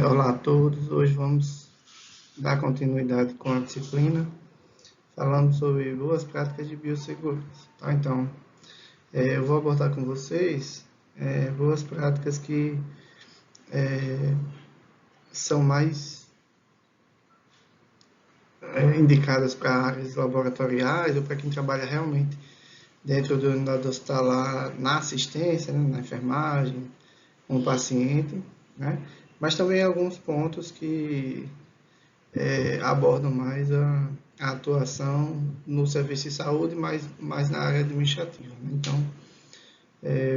Olá a todos, hoje vamos dar continuidade com a disciplina, falando sobre boas práticas de biossegurança. Tá? Então, eu vou abordar com vocês boas práticas que são mais indicadas para áreas laboratoriais ou para quem trabalha realmente dentro da unidade hospitalar, na assistência, né, na enfermagem, com o paciente, né? Mas também alguns pontos que abordam mais a atuação no serviço de saúde, mais na área administrativa. Né? Então,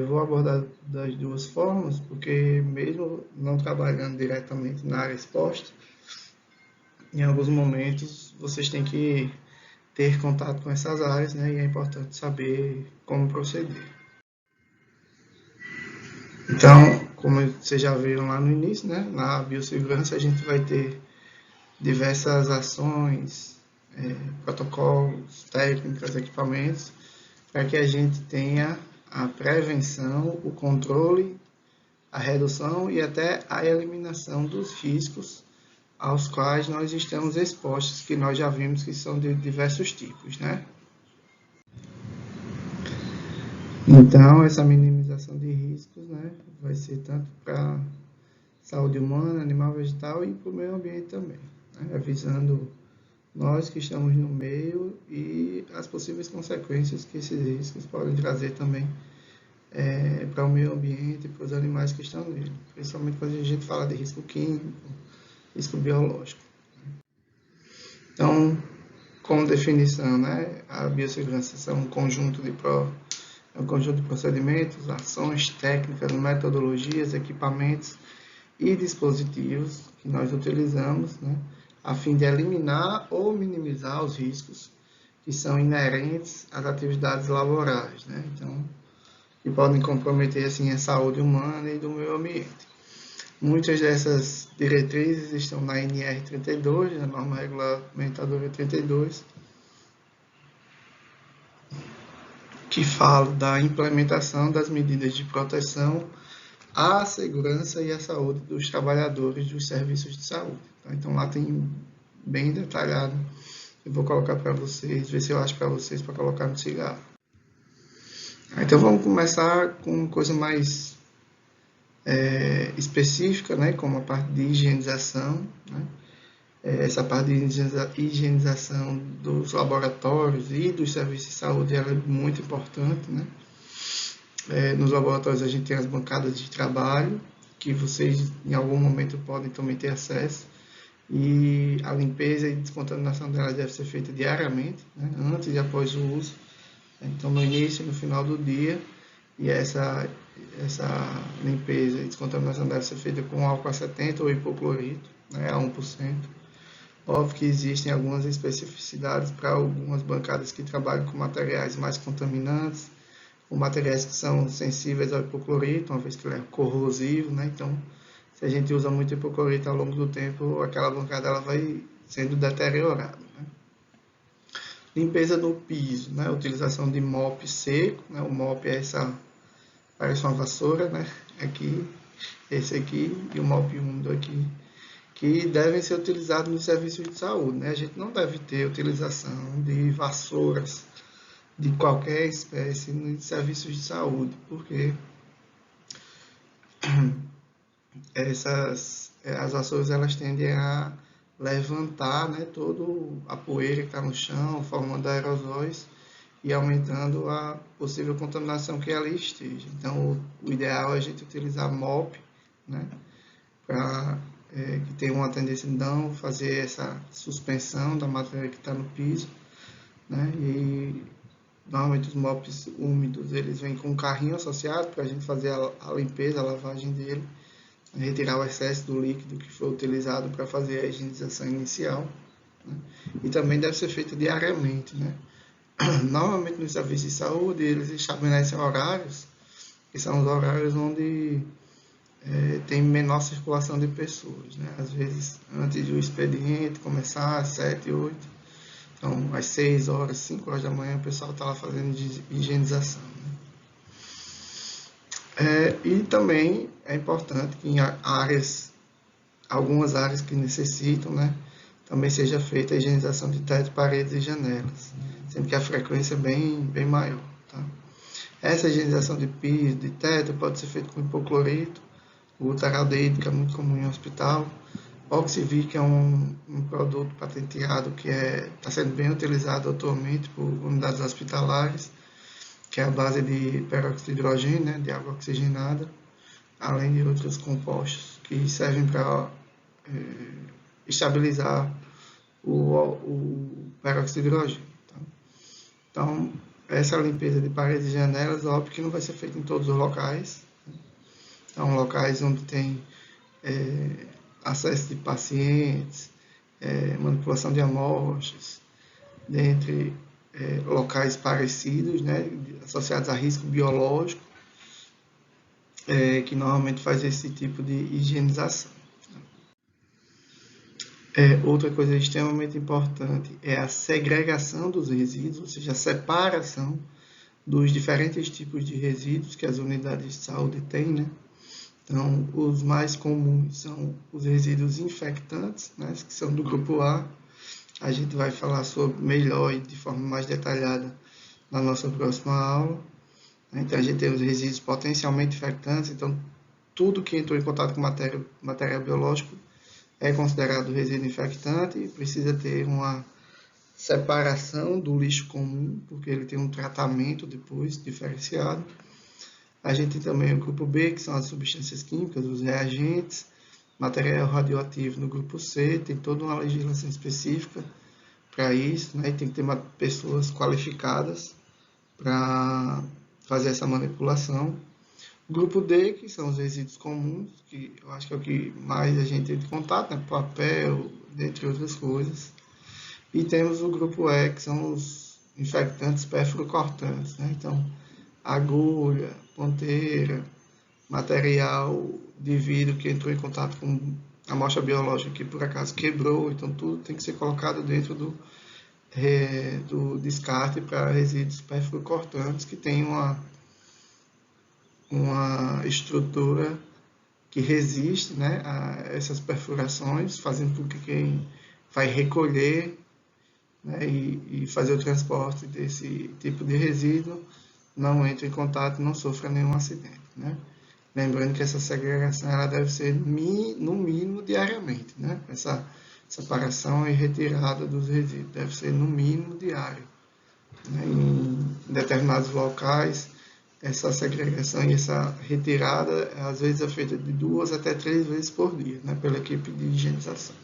vou abordar das duas formas, porque mesmo não trabalhando diretamente na área exposta, em alguns momentos vocês têm que ter contato com essas áreas, né? E é importante saber como proceder. Então, como vocês já viram lá no início, né? Na biossegurança a gente vai ter diversas ações, protocolos, técnicas, equipamentos, para que a gente tenha a prevenção, o controle, a redução e até a eliminação dos riscos aos quais nós estamos expostos, que nós já vimos que são de diversos tipos, né? Então, essa minimização de riscos, né, vai ser tanto para saúde humana, animal, vegetal e para o meio ambiente também, né, avisando nós que estamos no meio e as possíveis consequências que esses riscos podem trazer também para o meio ambiente e para os animais que estão nele, principalmente quando a gente fala de risco químico, risco biológico. Então, como definição, né, a biossegurança é um conjunto de procedimentos, ações, técnicas, metodologias, equipamentos e dispositivos que nós utilizamos, né, a fim de eliminar ou minimizar os riscos que são inerentes às atividades laborais, né? Então, que podem comprometer assim a saúde humana e do meio ambiente. Muitas dessas diretrizes estão na NR 32, na norma regulamentadora 32, que fala da implementação das medidas de proteção à segurança e à saúde dos trabalhadores dos serviços de saúde. Então lá tem bem detalhado. Eu vou colocar para vocês, ver se eu acho para vocês para colocar no cigarro. Então vamos começar com uma coisa mais específica, né, como a parte de higienização, né? Essa parte de higienização dos laboratórios e dos serviços de saúde ela é muito importante, né? Nos laboratórios a gente tem as bancadas de trabalho, que vocês em algum momento podem também ter acesso, e a limpeza e descontaminação dela deve ser feita diariamente, né? Antes e após o uso. Então no início e no final do dia, e essa limpeza e descontaminação deve ser feita com álcool a 70 ou hipoclorito, né, a 1%. Óbvio que existem algumas especificidades para algumas bancadas que trabalham com materiais mais contaminantes, com materiais que são sensíveis ao hipoclorito, uma vez que ele é corrosivo, né? Então, se a gente usa muito hipoclorito ao longo do tempo, aquela bancada ela vai sendo deteriorada, né? Limpeza do piso, né? Utilização de mop seco, né? O mop é parece uma vassoura, né? Aqui, esse aqui, e o mop úmido aqui, que devem ser utilizados nos serviços de saúde, né? A gente não deve ter utilização de vassouras de qualquer espécie nos serviços de saúde, porque as vassouras elas tendem a levantar, né, toda a poeira que está no chão, formando aerosóis e aumentando a possível contaminação que ali esteja. Então, o ideal é a gente utilizar mop, né, para que tem uma tendência de não fazer essa suspensão da matéria que está no piso, né? E normalmente os mops úmidos eles vêm com um carrinho associado para a gente fazer a limpeza, a lavagem dele, retirar o excesso do líquido que foi utilizado para fazer a higienização inicial, né? E também deve ser feito diariamente, né? Normalmente nos serviços de saúde eles estabelecem horários, que são os horários onde tem menor circulação de pessoas, né? Às vezes, antes do expediente começar, às 7, 8, então, às 6 horas, 5 horas da manhã, o pessoal está lá fazendo higienização, né? E também é importante que em áreas algumas áreas que necessitam, né, também seja feita a higienização de teto, paredes e janelas, sendo que a frequência é bem maior. Tá? Essa higienização de piso, de teto, pode ser feita com hipoclorito, glutaradeído, que é muito comum em hospital, Oxivic, que é um produto patenteado que está sendo bem utilizado atualmente por unidades hospitalares, que é a base de peróxido de hidrogênio, né, de água oxigenada, além de outros compostos que servem para estabilizar o peróxido de hidrogênio. Tá? Então, essa limpeza de paredes e janelas, óbvio que não vai ser feita em todos os locais. Então, locais onde tem acesso de pacientes, manipulação de amostras, dentre locais parecidos, né, associados a risco biológico, que normalmente faz esse tipo de higienização. Outra coisa extremamente importante é a segregação dos resíduos, ou seja, a separação dos diferentes tipos de resíduos que as unidades de saúde têm, né? Então, os mais comuns são os resíduos infectantes, né, que são do grupo A. A gente vai falar sobre melhor e de forma mais detalhada na nossa próxima aula. Então, a gente tem os resíduos potencialmente infectantes. Então, tudo que entrou em contato com material biológico é considerado resíduo infectante e precisa ter uma separação do lixo comum, porque ele tem um tratamento depois diferenciado. A gente tem também o grupo B, que são as substâncias químicas, os reagentes, material radioativo no grupo C, tem toda uma legislação específica para isso, né? E tem que ter pessoas qualificadas para fazer essa manipulação. O grupo D, que são os resíduos comuns, que eu acho que é o que mais a gente tem de contato, né? Papel, dentre outras coisas. E temos o grupo E, que são os infectantes perfluorocortantes, né? Então, agulha, ponteira, material de vidro que entrou em contato com amostra biológica que por acaso quebrou, então tudo tem que ser colocado dentro do descarte para resíduos perfluorocortantes que tem uma estrutura que resiste, né, a essas perfurações, fazendo com que quem vai recolher, né, e fazer o transporte desse tipo de resíduo não entre em contato e não sofra nenhum acidente. Né? Lembrando que essa segregação ela deve ser no mínimo diariamente. Né? Essa separação e retirada dos resíduos deve ser no mínimo diário. Né? Em determinados locais, essa segregação e essa retirada às vezes é feita de 2 até 3 vezes por dia, né? Pela equipe de higienização.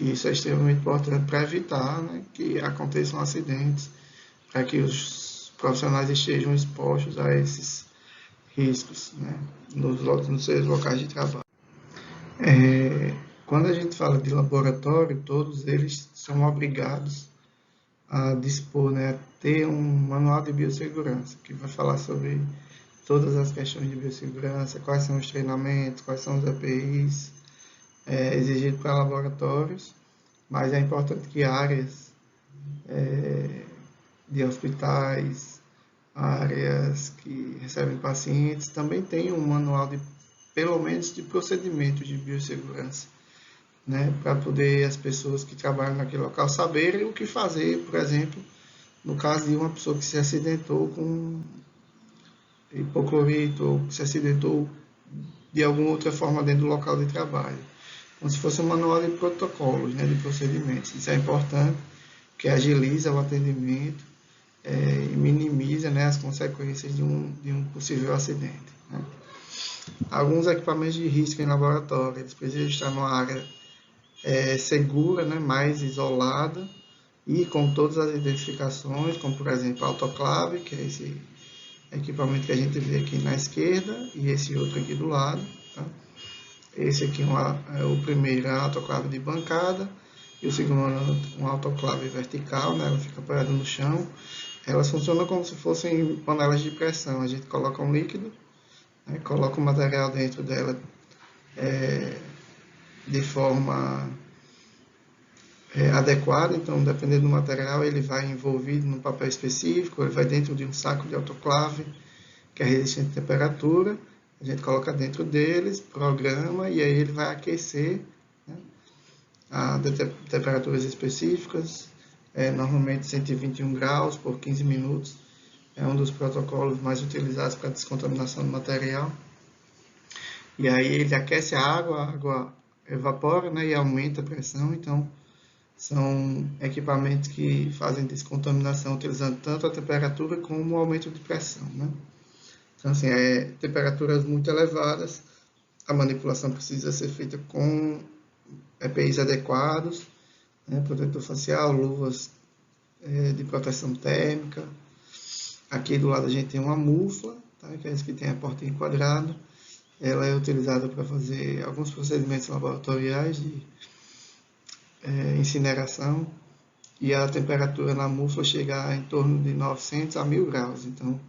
E isso é extremamente importante para evitar, né, que aconteçam acidentes, para que os profissionais estejam expostos a esses riscos, né, nos seus locais de trabalho. Quando a gente fala de laboratório, todos eles são obrigados a dispor, né, a ter um manual de biossegurança, que vai falar sobre todas as questões de biossegurança, quais são os treinamentos, quais são os EPIs exigidos para laboratórios, mas é importante que áreas de hospitais, áreas que recebem pacientes, também tenham um manual de, pelo menos, de procedimentos de biossegurança, né, para poder as pessoas que trabalham naquele local saberem o que fazer, por exemplo, no caso de uma pessoa que se acidentou com hipoclorito ou que se acidentou de alguma outra forma dentro do local de trabalho. Como se fosse um manual de protocolos, né, de procedimentos. Isso é importante, porque agiliza o atendimento e minimiza, né, as consequências de um possível acidente. Né. Alguns equipamentos de risco em laboratório, eles precisam estar numa área segura, né, mais isolada e com todas as identificações, como por exemplo a autoclave, que é esse equipamento que a gente vê aqui na esquerda, e esse outro aqui do lado. Tá? Esse aqui é o primeiro, a autoclave de bancada, e o segundo é uma autoclave vertical, né? Ela fica apoiada no chão. Elas funcionam como se fossem panelas de pressão. A gente coloca um líquido, né? Coloca o material dentro dela de forma adequada, então dependendo do material ele vai envolvido num papel específico, ele vai dentro de um saco de autoclave que é resistente à temperatura, A gente coloca dentro deles, programa, e aí ele vai aquecer, né, a temperaturas específicas, normalmente 121 graus por 15 minutos. É um dos protocolos mais utilizados para descontaminação do material. E aí ele aquece a água evapora, né, e aumenta a pressão. Então, são equipamentos que fazem descontaminação utilizando tanto a temperatura como o aumento de pressão, né? Então, assim, temperaturas muito elevadas, a manipulação precisa ser feita com EPIs adequados, né, protetor facial, luvas de proteção térmica. Aqui do lado a gente tem uma mufla, tá, que é essa que tem a porta enquadrada. Ela é utilizada para fazer alguns procedimentos laboratoriais de incineração, e a temperatura na mufla chega em torno de 900 a 1000 graus. Então,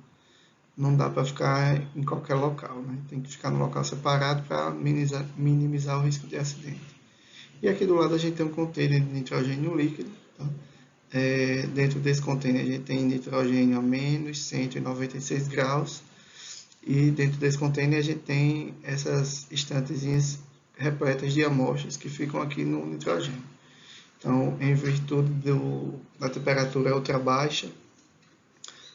não dá para ficar em qualquer local, né? Tem que ficar no local separado para minimizar o risco de acidente. E aqui do lado a gente tem um container de nitrogênio líquido. Tá? Dentro desse container a gente tem nitrogênio a menos 196 graus. E dentro desse container a gente tem essas estantezinhas repletas de amostras que ficam aqui no nitrogênio. Então, em virtude da temperatura ultra baixa,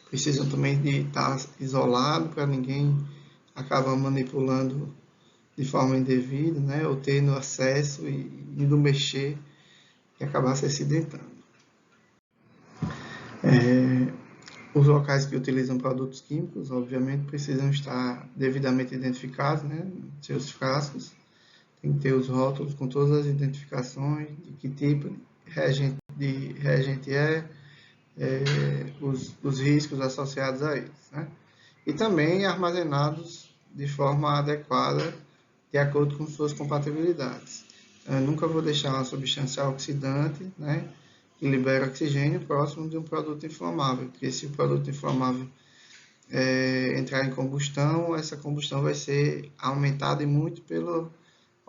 precisam também de estar isolado para ninguém acabar manipulando de forma indevida, né, ou tendo acesso e indo mexer e acabar se acidentando. Os locais que utilizam produtos químicos, obviamente, precisam estar devidamente identificados, né, seus frascos. Tem que ter os rótulos com todas as identificações de que tipo de reagente os riscos associados a eles, né? E também armazenados de forma adequada, de acordo com suas compatibilidades. Eu nunca vou deixar uma substância oxidante, né, que libera oxigênio próximo de um produto inflamável, porque se o produto inflamável entrar em combustão, essa combustão vai ser aumentada e muito pelo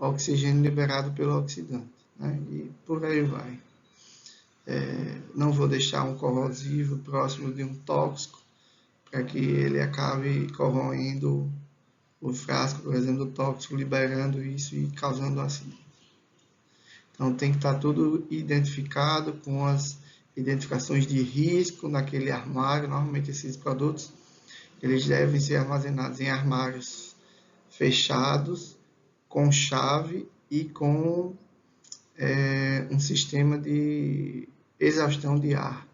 oxigênio liberado pelo oxidante, né, e por aí vai. Não vou deixar um corrosivo próximo de um tóxico, para que ele acabe corroendo o frasco, por exemplo, do tóxico, liberando isso e causando acidente. Então tem que estar tudo identificado com as identificações de risco naquele armário. Normalmente esses produtos eles devem ser armazenados em armários fechados, com chave e com um sistema de exaustão de ar,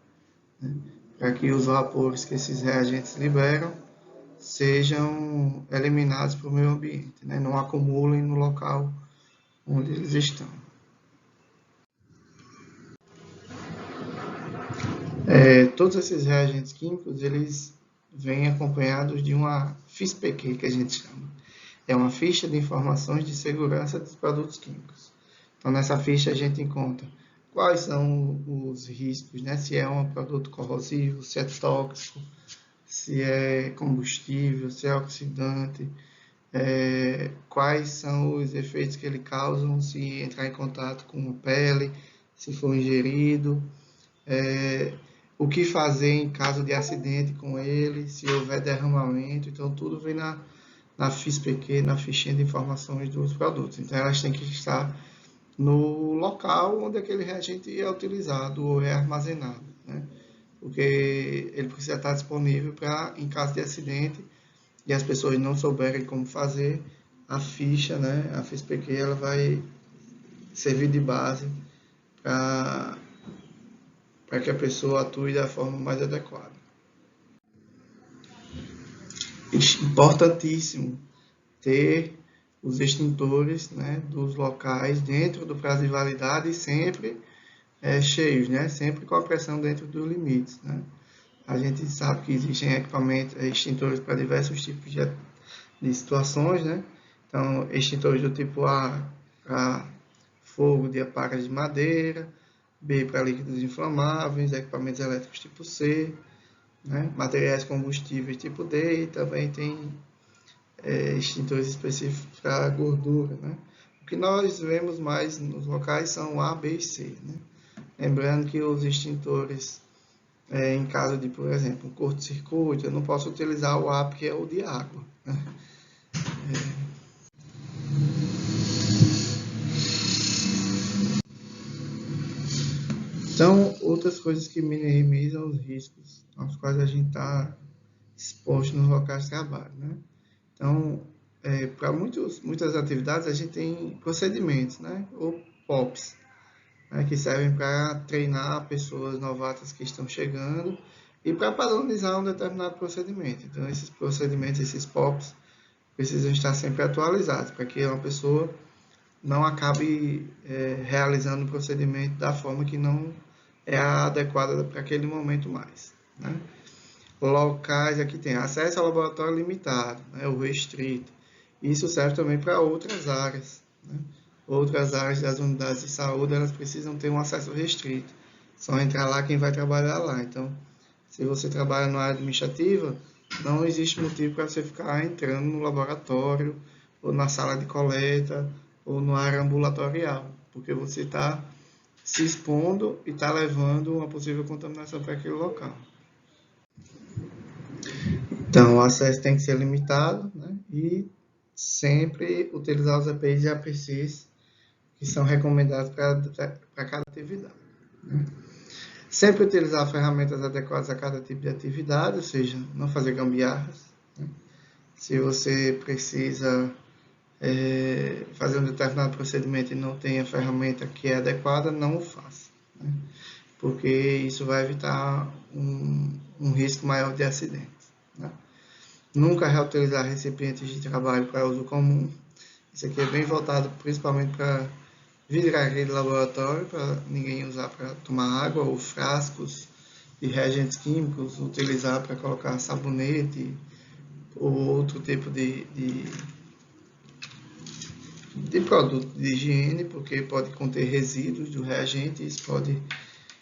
né, para que os vapores que esses reagentes liberam sejam eliminados para o meio ambiente, né, não acumulem no local onde eles estão. Todos esses reagentes químicos, eles vêm acompanhados de uma FISPQ, que a gente chama. É uma ficha de informações de segurança dos produtos químicos. Então, nessa ficha a gente encontra quais são os riscos, né? Se é um produto corrosivo, se é tóxico, se é combustível, se é oxidante, quais são os efeitos que ele causa se entrar em contato com a pele, se for ingerido, o que fazer em caso de acidente com ele, se houver derramamento. Então, tudo vem na FISPQ, na fichinha de informações dos produtos. Então, elas têm que estar no local onde aquele reagente é utilizado ou é armazenado, né? Porque ele precisa estar disponível para, em caso de acidente, e as pessoas não souberem como fazer, a ficha, né, a FISPQ, ela vai servir de base para que a pessoa atue da forma mais adequada. Importantíssimo ter os extintores, né, dos locais dentro do prazo de validade e sempre cheios, né, sempre com a pressão dentro dos limites, né. A gente sabe que existem equipamentos, extintores para diversos tipos de situações, né. Então, extintores do tipo A para fogo de aparas de madeira, B para líquidos inflamáveis, equipamentos elétricos tipo C, né, materiais combustíveis tipo D, e também tem extintores específicos para gordura, né. O que nós vemos mais nos locais são A, B e C, né. Lembrando que os extintores, em caso de, por exemplo, um curto-circuito, eu não posso utilizar o A porque é o de água, né. Então, outras coisas que minimizam os riscos aos quais a gente está exposto nos locais de trabalho, né? Então, para muitas atividades, a gente tem procedimentos, né? Ou POPs, né? Que servem para treinar pessoas novatas que estão chegando e para padronizar um determinado procedimento. Então, esses procedimentos, esses POPs, precisam estar sempre atualizados para que uma pessoa não acabe realizando o procedimento da forma que não é a adequada para aquele momento mais, né? Locais, aqui tem acesso ao laboratório limitado, né, o restrito. Isso serve também para outras áreas, né? Outras áreas das unidades de saúde, elas precisam ter um acesso restrito. Só entrar lá quem vai trabalhar lá. Então, se você trabalha na área administrativa, não existe motivo para você ficar entrando no laboratório, ou na sala de coleta, ou na área ambulatorial, porque você está se expondo e está levando uma possível contaminação para aquele local. Então, o acesso tem que ser limitado, né? E sempre utilizar os EPIs e APCs que são recomendados para cada atividade, né? Sempre utilizar ferramentas adequadas a cada tipo de atividade, ou seja, não fazer gambiarras, né? Se você precisa fazer um determinado procedimento e não tem a ferramenta que é adequada, não o faça, né? Porque isso vai evitar um risco maior de acidentes, né? Nunca reutilizar recipientes de trabalho para uso comum. Isso aqui é bem voltado principalmente para vidraria de laboratório, para ninguém usar para tomar água, ou frascos de reagentes químicos, utilizar para colocar sabonete ou outro tipo de produto de higiene, porque pode conter resíduos do reagente e isso pode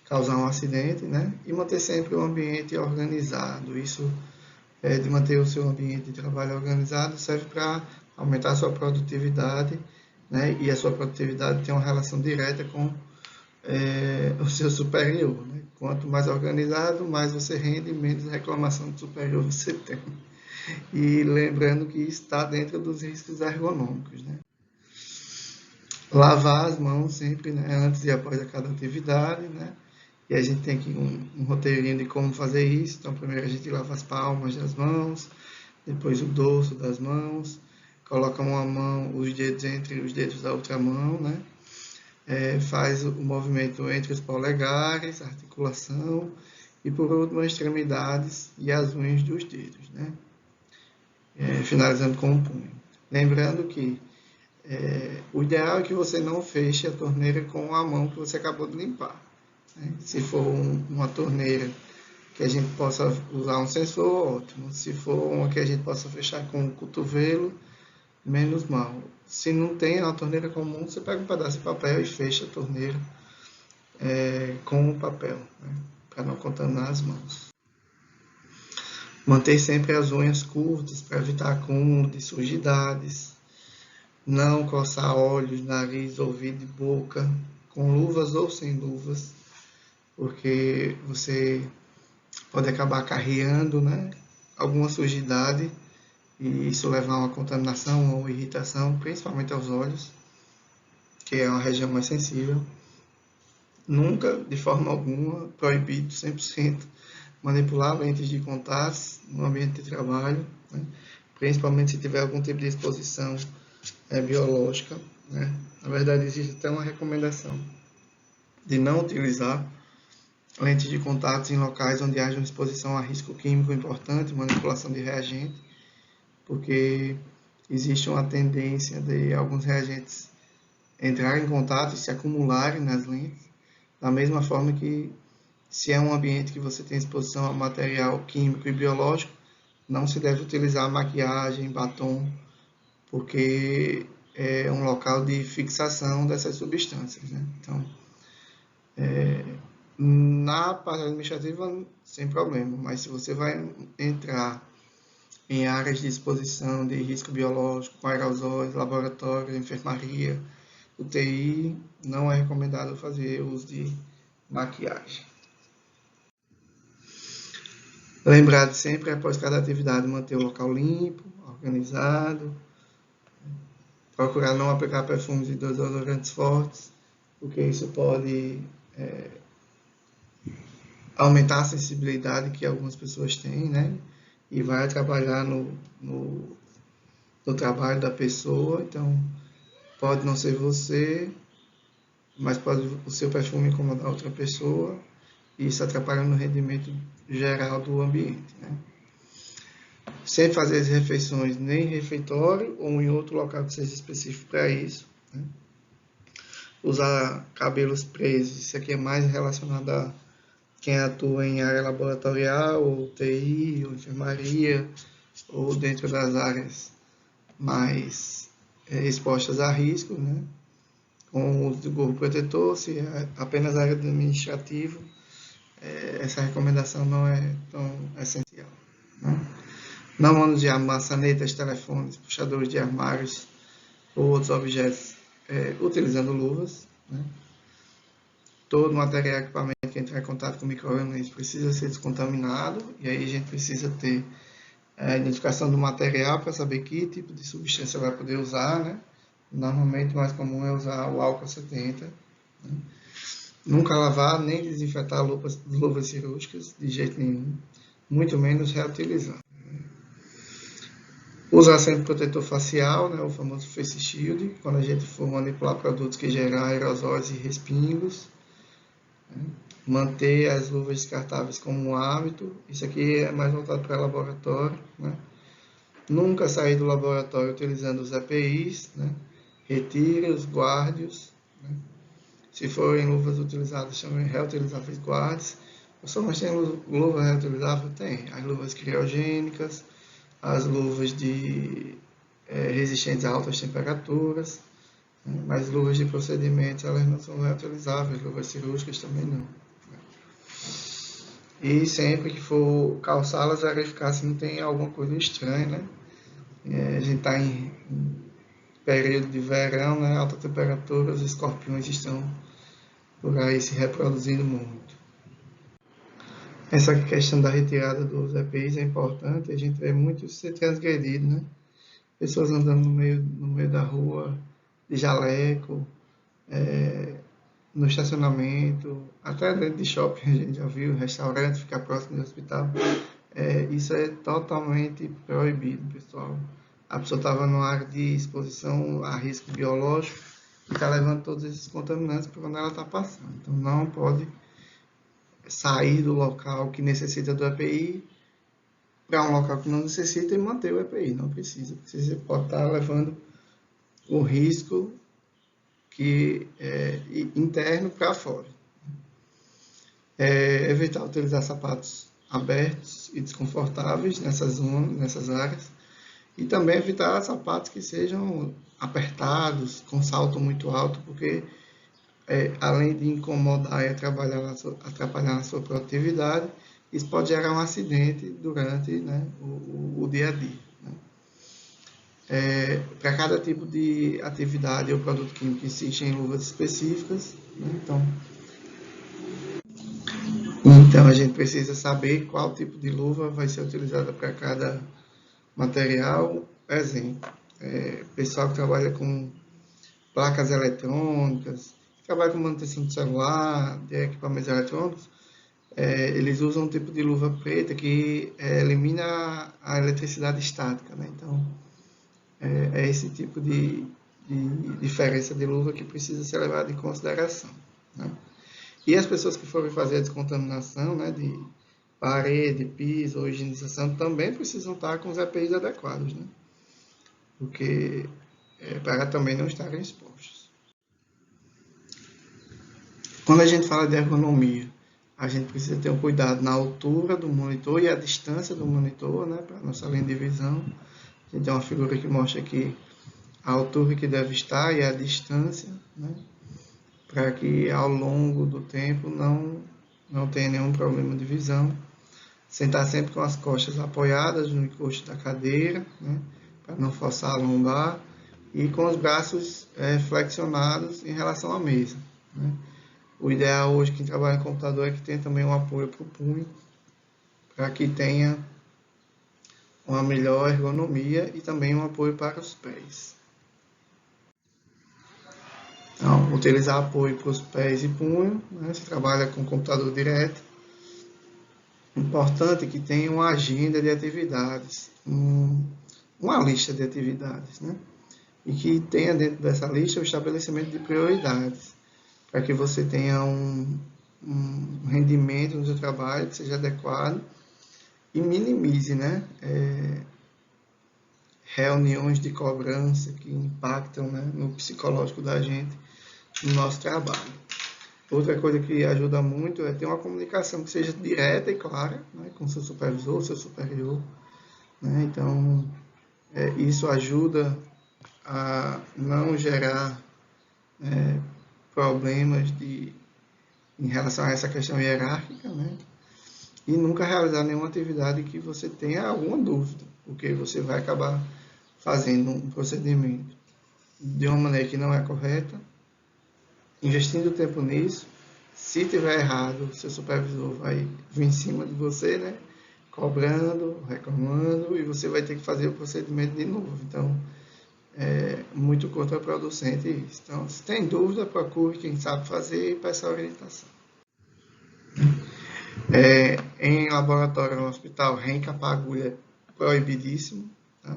causar um acidente, né? E manter sempre o ambiente organizado. Isso de manter o seu ambiente de trabalho organizado serve para aumentar a sua produtividade, né? E a sua produtividade tem uma relação direta com o seu superior, né? Quanto mais organizado, mais você rende, menos reclamação do superior você tem. E lembrando que isso está dentro dos riscos ergonômicos, né? Lavar as mãos sempre, né? Antes e após a cada atividade, né? E a gente tem aqui um roteirinho de como fazer isso. Então, primeiro a gente lava as palmas das mãos, depois o dorso das mãos, coloca uma mão, os dedos entre os dedos da outra mão, né? Faz o movimento entre os polegares, a articulação, e por último as extremidades e as unhas dos dedos, né? Finalizando com o punho. Lembrando que o ideal é que você não feche a torneira com a mão que você acabou de limpar, né? Se for uma torneira que a gente possa usar um sensor, ótimo. Se for uma que a gente possa fechar com o cotovelo, menos mal. Se não tem uma torneira comum, você pega um pedaço de papel e fecha a torneira com o papel, né? Para não contaminar as mãos. Manter sempre as unhas curtas para evitar acúmulo de sujidades. Não coçar olhos, nariz, ouvido e boca com luvas ou sem luvas, porque você pode acabar carreando, né, alguma sujidade e isso levar a uma contaminação ou irritação, principalmente aos olhos, que é uma região mais sensível. Nunca, de forma alguma, proibido 100% manipular lentes de contato no ambiente de trabalho, né, principalmente se tiver algum tipo de exposição biológica, né. Na verdade, existe até uma recomendação de não utilizar lentes de contato em locais onde haja uma exposição a risco químico importante, manipulação de reagente, porque existe uma tendência de alguns reagentes entrarem em contato e se acumularem nas lentes, da mesma forma que se é um ambiente que você tem exposição a material químico e biológico, não se deve utilizar maquiagem, batom, porque é um local de fixação dessas substâncias, né? Então, na parte administrativa, sem problema, mas se você vai entrar em áreas de exposição de risco biológico, com aerosóis, laboratório, enfermaria, UTI, não é recomendado fazer uso de maquiagem. Lembrar de sempre, após cada atividade, manter o local limpo, organizado, procurar não aplicar perfumes e desodorantes fortes, porque isso pode aumentar a sensibilidade que algumas pessoas têm, né? E vai atrapalhar no trabalho da pessoa. Então, pode não ser você, mas pode o seu perfume incomodar outra pessoa, e isso atrapalha no rendimento geral do ambiente, né? Sem fazer as refeições nem em refeitório ou em outro local que seja específico para isso, né? Usar cabelos presos, isso aqui é mais relacionado a quem atua em área laboratorial, ou TI, ou enfermaria, ou dentro das áreas mais expostas a risco, né? Com o uso do gorro protetor, se é apenas área administrativa, essa recomendação não é tão essencial, né? Não manusear maçanetas, telefones, puxadores de armários ou outros objetos utilizando luvas, né? Todo material e equipamento que entrar em contato com micro-organismos precisa ser descontaminado, e aí a gente precisa ter a identificação do material para saber que tipo de substância vai poder usar, né? Normalmente o mais comum é usar o álcool 70. Né? Nunca lavar nem desinfetar luvas cirúrgicas de jeito nenhum, muito menos reutilizar. Usar sempre protetor facial, né, o famoso face shield, quando a gente for manipular produtos que geram aerosóis e respingos. Né? Manter as luvas descartáveis como um hábito, isso aqui é mais voltado para laboratório. Né? Nunca sair do laboratório utilizando os EPIs, né? Retire-os, guarde-os. Né? Se forem luvas utilizadas, também reutilizáveis, guarde-se. Mas tem luva reutilizável? Tem. As luvas criogênicas, as luvas resistentes a altas temperaturas, né? Mas luvas de procedimentos, elas não são reutilizáveis, luvas cirúrgicas também não. E sempre que for calçá-las, verificar se não tem alguma coisa estranha, né? A gente está em período de verão, né? Alta temperatura, os escorpiões estão por aí se reproduzindo muito. Essa questão da retirada dos EPIs é importante, a gente vê muito ser transgredido, né? Pessoas andando no meio da rua, de jaleco, no estacionamento, até dentro de shopping a gente já viu, restaurante, ficar próximo do hospital. Isso é totalmente proibido, pessoal. A pessoa estava numa área de exposição a risco biológico e está levando todos esses contaminantes para onde ela está passando. Então não pode sair do local que necessita do EPI para um local que não necessita e manter o EPI. Não precisa, porque você pode estar levando o risco que é interno para fora. Evitar utilizar sapatos abertos e desconfortáveis nessas áreas, e também evitar sapatos que sejam apertados, com salto muito alto, porque além de incomodar e atrapalhar na sua produtividade, isso pode gerar um acidente durante, né, o dia a dia. Né? Para cada tipo de atividade ou produto químico existem luvas específicas, né? Então a gente precisa saber qual tipo de luva vai ser utilizada para cada material. Exemplo, pessoal que trabalha com placas eletrônicas, que trabalha com manutenção de celular, de equipamentos eletrônicos, eles usam um tipo de luva preta que elimina a eletricidade estática, né? Então, é esse tipo de diferença de luva que precisa ser levado em consideração, né? E as pessoas que forem fazer a descontaminação, né, de parede, piso ou higienização também precisam estar com os EPIs adequados, né? Porque para também não estarem expostos. Quando a gente fala de ergonomia, a gente precisa ter um cuidado na altura do monitor e a distância do monitor, né, para a nossa linha de visão. A gente tem uma figura que mostra aqui a altura que deve estar e a distância, né, para que ao longo do tempo não tenha nenhum problema de visão. Sentar sempre com as costas apoiadas no encosto da cadeira, né, para não forçar a lombar, e com os braços flexionados em relação à mesa. Né. O ideal hoje, quem trabalha em computador, é que tenha também um apoio para o punho, para que tenha uma melhor ergonomia e também um apoio para os pés. Então, utilizar apoio para os pés e punho, né? Você trabalha com computador direto, Importante que tenha uma agenda de atividades, uma lista de atividades, né? E que tenha dentro dessa lista o estabelecimento de prioridades, para que você tenha um rendimento no seu trabalho que seja adequado e minimize, né, reuniões de cobrança que impactam, né, no psicológico da gente, no nosso trabalho. Outra coisa que ajuda muito é ter uma comunicação que seja direta e clara, né, com seu supervisor, seu superior, né? Então, isso ajuda a não gerar problemas em relação a essa questão hierárquica, né? E nunca realizar nenhuma atividade que você tenha alguma dúvida, porque você vai acabar fazendo um procedimento de uma maneira que não é correta, investindo tempo nisso. Se tiver errado, seu supervisor vai vir em cima de você, né? Cobrando, reclamando, e você vai ter que fazer o procedimento de novo. Então, é muito contraproducente isso. Então, se tem dúvida, procure quem sabe fazer e peça orientação. Em laboratório no hospital, reencapar agulha é proibidíssimo. Tá?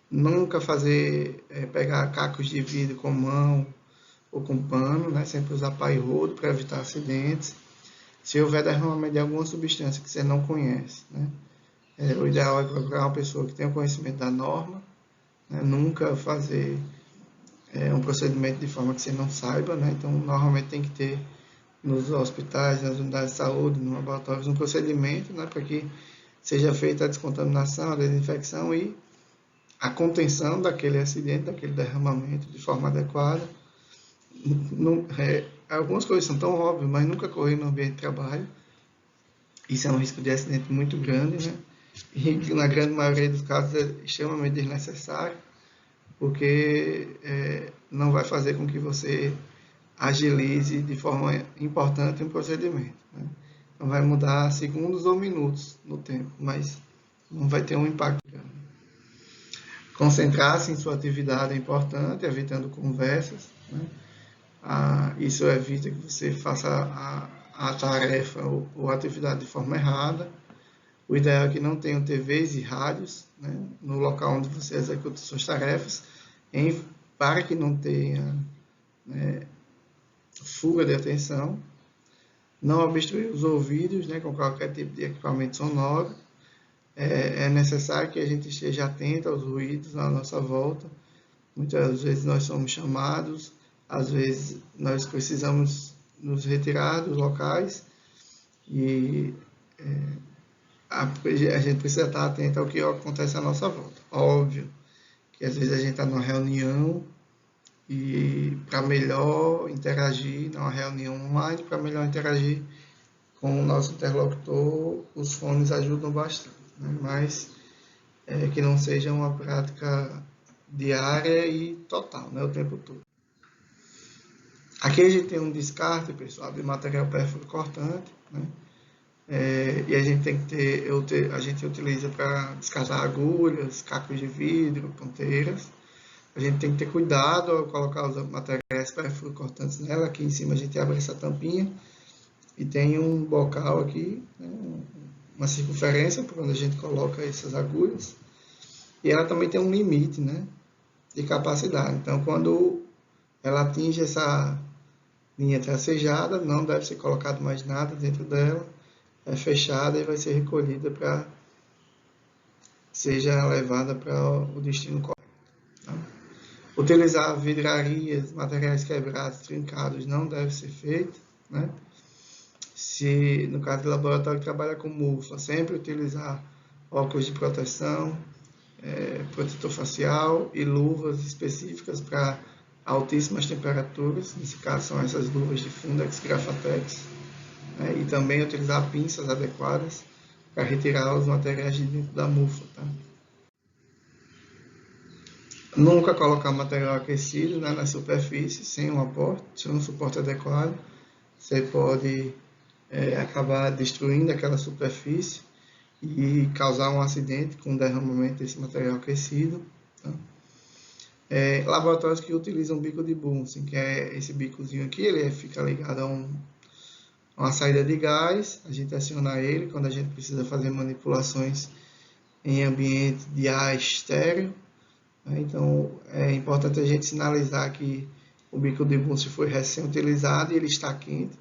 Nunca fazer, pegar cacos de vidro com mão ou com pano, né? Sempre usar pá e rodo para evitar acidentes. Se houver derramamento de alguma substância que você não conhece, né? O ideal é procurar uma pessoa que tenha conhecimento da norma, né? Nunca fazer um procedimento de forma que você não saiba, né? Então, normalmente tem que ter nos hospitais, nas unidades de saúde, nos laboratórios, um procedimento, né? Para que seja feita a descontaminação, a desinfecção e a contenção daquele acidente, daquele derramamento de forma adequada. Algumas coisas são tão óbvias, mas nunca correr no ambiente de trabalho. Isso é um risco de acidente muito grande, né? E na grande maioria dos casos é extremamente desnecessário, porque não vai fazer com que você agilize de forma importante um procedimento, né? Não vai mudar segundos ou minutos no tempo, mas não vai ter um impacto grande. Concentrar-se em sua atividade é importante, evitando conversas, né? Isso evita que você faça a tarefa ou a atividade de forma errada. O ideal é que não tenham TVs e rádios, né, no local onde você executa suas tarefas, para que não tenha, né, fuga de atenção. Não obstruir os ouvidos, né, com qualquer tipo de equipamento sonoro. É necessário que a gente esteja atento aos ruídos à nossa volta. Muitas vezes nós somos chamados, às vezes nós precisamos nos retirar dos locais e a gente precisa estar atento ao que acontece à nossa volta. Óbvio que às vezes a gente está numa reunião e para melhor interagir, numa reunião online, para melhor interagir com o nosso interlocutor, os fones ajudam bastante, né? Mas que não seja uma prática diária e total, né, o tempo todo. Aqui a gente tem um descarte, pessoal, de material pérfuro cortante, né? E a gente tem que ter, a gente utiliza para descartar agulhas, cacos de vidro, ponteiras. A gente tem que ter cuidado ao colocar os materiais pérfuro cortantes nela. Aqui em cima a gente abre essa tampinha e tem um bocal aqui, né, uma circunferência por onde a gente coloca essas agulhas. E ela também tem um limite, né, de capacidade. Então, quando ela atinge essa linha tracejada, não deve ser colocado mais nada dentro dela. É fechada e vai ser recolhida para seja levada para o destino correto. Tá? Utilizar vidrarias, materiais quebrados, trincados, não deve ser feito, né? Se, no caso do laboratório que trabalha com mufa, sempre utilizar óculos de proteção, protetor facial e luvas específicas para altíssimas temperaturas. Nesse caso são essas luvas de Fundex Grafatex, né? E também utilizar pinças adequadas para retirar os materiais de dentro da mufa. Tá? Nunca colocar material aquecido, né, na superfície sem um aporte, sem um suporte adequado. Você pode acabar destruindo aquela superfície e causar um acidente com o derramamento desse material aquecido. Tá? Laboratórios que utilizam bico de Bunsen, que é esse bicozinho aqui, ele fica ligado uma saída de gás, a gente aciona ele quando a gente precisa fazer manipulações em ambiente de ar estéreo. Então, é importante a gente sinalizar que o bico de búzio foi recém-utilizado e ele está quente,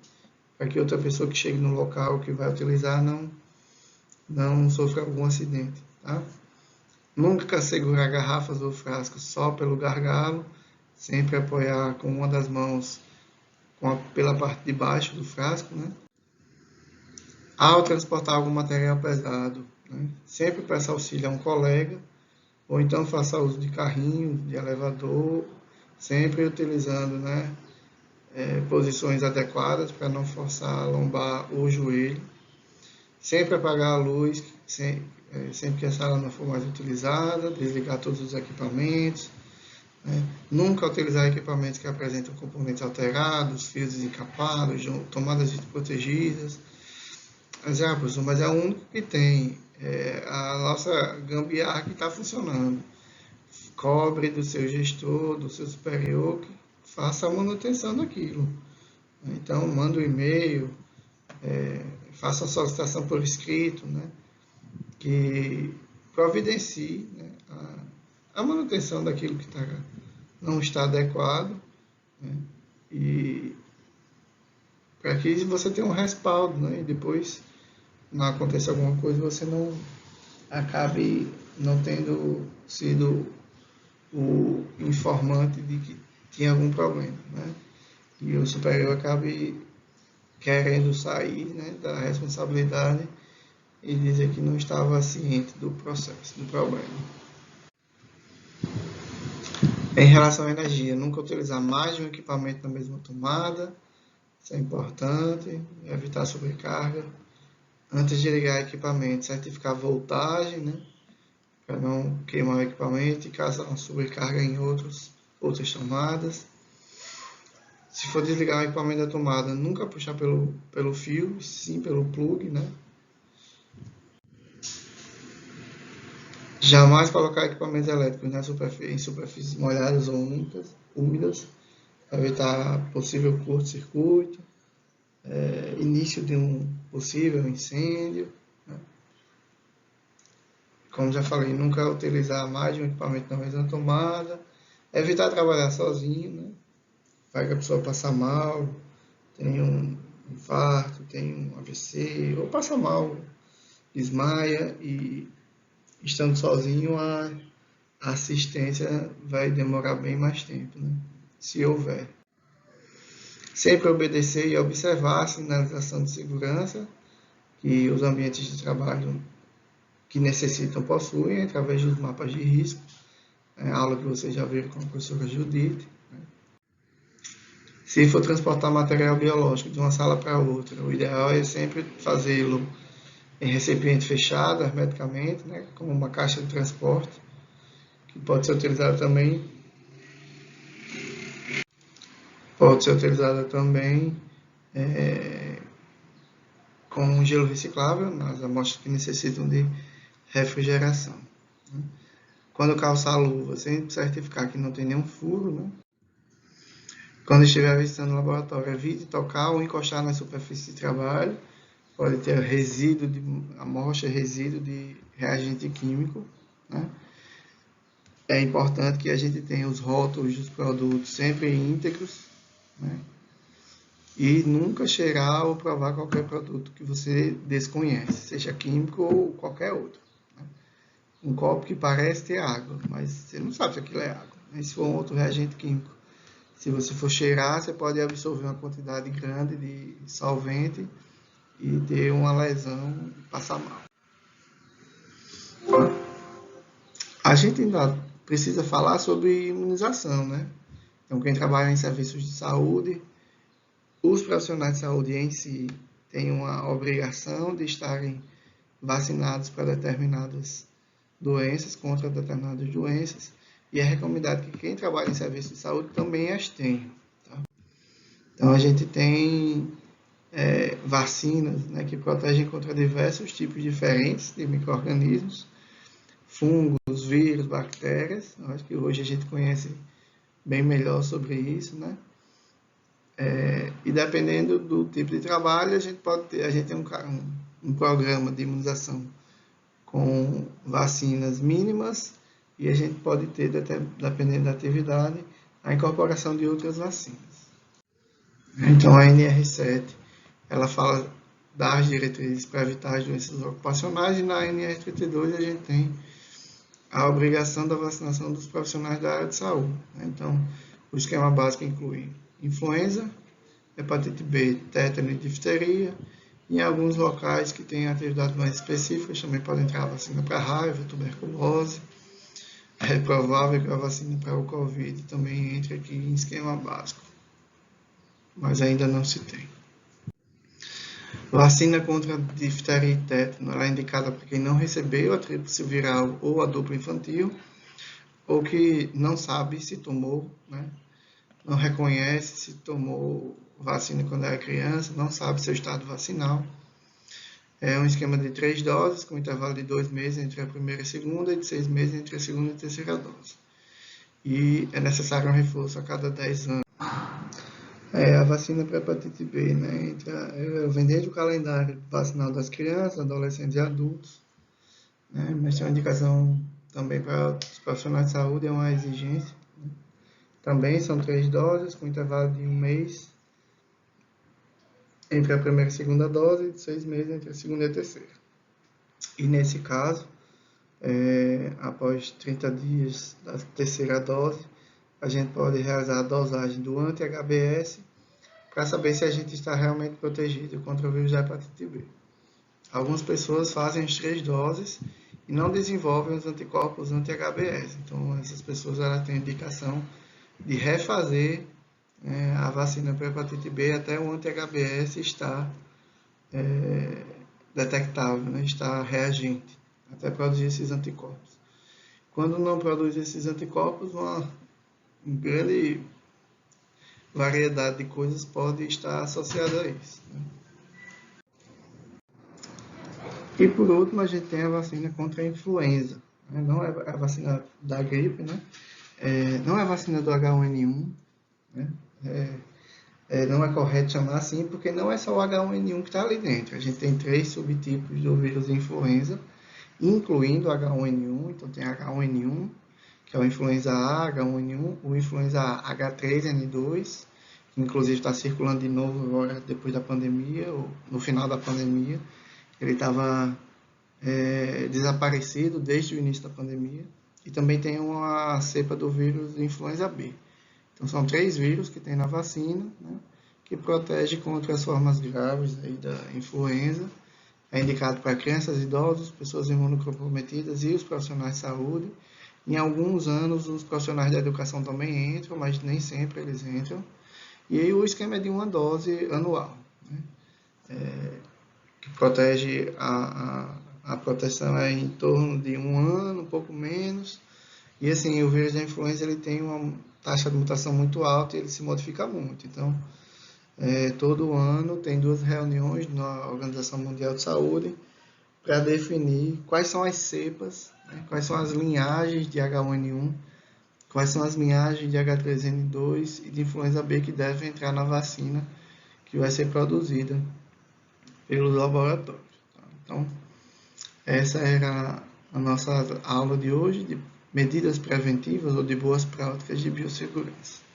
para que outra pessoa que chegue no local que vai utilizar não sofra algum acidente. Tá? Nunca segurar garrafas ou frascos só pelo gargalo, sempre apoiar com uma das mãos pela parte de baixo do frasco. Né? Ao transportar algum material pesado, né? Sempre peça auxílio a um colega, ou então faça uso de carrinho, de elevador, sempre utilizando, né, posições adequadas para não forçar a lombar ou o joelho. Sempre apagar a luz, sempre que a sala não for mais utilizada, desligar todos os equipamentos. Né? Nunca utilizar equipamentos que apresentam componentes alterados, fios desencapados, tomadas desprotegidas. Mas é o único que tem. A nossa gambiarra que está funcionando. Cobre do seu gestor, do seu superior, que faça a manutenção daquilo. Então, manda um e-mail, faça a solicitação por escrito, né, que providencie, né, a manutenção daquilo que não está adequado, né, e para que você tenha um respaldo, né, e depois não aconteça alguma coisa, você não acabe não tendo sido o informante de que tinha algum problema, né? E o superior acabe querendo sair, né, da responsabilidade e dizer que não estava ciente do processo, do problema. Em relação à energia, nunca utilizar mais de um equipamento na mesma tomada, isso é importante, evitar sobrecarga. Antes de ligar o equipamento, certificar a voltagem, né, para não queimar o equipamento e causar uma sobrecarga em outras tomadas. Se for desligar o equipamento da tomada, nunca puxar pelo fio, sim pelo plug, né? Jamais colocar equipamentos elétricos em superfícies molhadas ou úmidas, para evitar possível curto-circuito, início de um possível incêndio. Né? Como já falei, nunca utilizar mais de um equipamento na mesma tomada, evitar trabalhar sozinho, né? Vai que a pessoa passa mal, tem um infarto, tem um AVC, ou passa mal, desmaia e estando sozinho a assistência vai demorar bem mais tempo, né? Se houver. Sempre obedecer e observar a sinalização de segurança que os ambientes de trabalho que necessitam possuem através dos mapas de risco, a aula que vocês já viram com a professora Judite. Se for transportar material biológico de uma sala para outra, o ideal é sempre fazê-lo em recipiente fechado, hermeticamente, né, como uma caixa de transporte, que pode ser utilizada também com gelo reciclável, nas amostras que necessitam de refrigeração. Né. Quando calçar a luva, sempre certificar que não tem nenhum furo, né. Quando estiver visitando o laboratório, evite tocar ou encostar na superfície de trabalho. Pode ter amostra, resíduo de reagente químico. Né? É importante que a gente tenha os rótulos dos produtos sempre íntegros. Né? E nunca cheirar ou provar qualquer produto que você desconhece, seja químico ou qualquer outro. Né? Um copo que parece ter água, mas você não sabe se aquilo é água. Mas se for um outro reagente químico, se você for cheirar, você pode absorver uma quantidade grande de solvente e ter uma lesão e passar mal. A gente ainda precisa falar sobre imunização, né? Então, quem trabalha em serviços de saúde, os profissionais de saúde em si têm uma obrigação de estarem vacinados para determinadas doenças, contra determinadas doenças, e é recomendado que quem trabalha em serviços de saúde também as tenha. Tá? Então, a gente tem vacinas, né, que protegem contra diversos tipos diferentes de micro-organismos, fungos, vírus, bactérias. Eu acho que hoje a gente conhece bem melhor sobre isso, né? E dependendo do tipo de trabalho, a gente tem um programa de imunização com vacinas mínimas e a gente pode ter, dependendo da atividade, a incorporação de outras vacinas. Então, a NR7, ela fala das diretrizes para evitar as doenças ocupacionais, e na NR32 a gente tem a obrigação da vacinação dos profissionais da área de saúde. Então, o esquema básico inclui influenza, hepatite B, tétano e difteria. Em alguns locais que têm atividades mais específicas, também pode entrar a vacina para raiva, tuberculose. É provável que a vacina para o Covid também entre aqui em esquema básico, mas ainda não se tem. Vacina contra difteria e tétano, ela é indicada para quem não recebeu a tríplice viral ou a dupla infantil, ou que não sabe se tomou, né? Não reconhece se tomou vacina quando era criança, não sabe seu estado vacinal. É um esquema de 3 doses, com intervalo de 2 meses entre a primeira e a segunda, e de 6 meses entre a segunda e a terceira dose. E é necessário um reforço a cada 10 anos. A vacina para hepatite B, né? Vem desde o calendário vacinal das crianças, adolescentes e adultos, né? Mas tem uma indicação também para os profissionais de saúde, é uma exigência. Né? Também são 3 doses, com intervalo de 1 mês entre a primeira e a segunda dose, e de 6 meses entre a segunda e a terceira. E nesse caso, após 30 dias da terceira dose, a gente pode realizar a dosagem do anti-HBS para saber se a gente está realmente protegido contra o vírus da hepatite B. Algumas pessoas fazem as 3 doses e não desenvolvem os anticorpos anti-HBS. Então, essas pessoas têm indicação de refazer a vacina para hepatite B até o anti-HBS estar detectável, né? Estar reagente, até produzir esses anticorpos. Quando não produz esses anticorpos, uma grande variedade de coisas pode estar associada a isso. Né? E por último, a gente tem a vacina contra a influenza. Né? Não é a vacina da gripe, né? Não é a vacina do H1N1. Né? Não é correto chamar assim, porque não é só o H1N1 que está ali dentro. A gente tem 3 subtipos do vírus de influenza, incluindo o H1N1. Então, tem H1N1, que é o influenza A, H1N1, o influenza H3N2, que inclusive está circulando de novo agora depois da pandemia, ou no final da pandemia. Ele estava desaparecido desde o início da pandemia. E também tem uma cepa do vírus de influenza B. Então, são 3 vírus que tem na vacina, né, que protege contra as formas graves aí da influenza. É indicado para crianças, idosos, pessoas imunocomprometidas e os profissionais de saúde. Em alguns anos, os profissionais da educação também entram, mas nem sempre eles entram. E aí o esquema é de 1 dose anual, né? Que protege, a proteção é em torno de 1 ano, um pouco menos. E assim, o vírus da influenza ele tem uma taxa de mutação muito alta e ele se modifica muito. Então, todo ano tem 2 reuniões na Organização Mundial de Saúde para definir quais são as cepas, né, quais são as linhagens de H1N1, quais são as linhagens de H3N2 e de influenza B que devem entrar na vacina que vai ser produzida pelos laboratórios. Então, essa era a nossa aula de hoje, de medidas preventivas ou de boas práticas de biossegurança.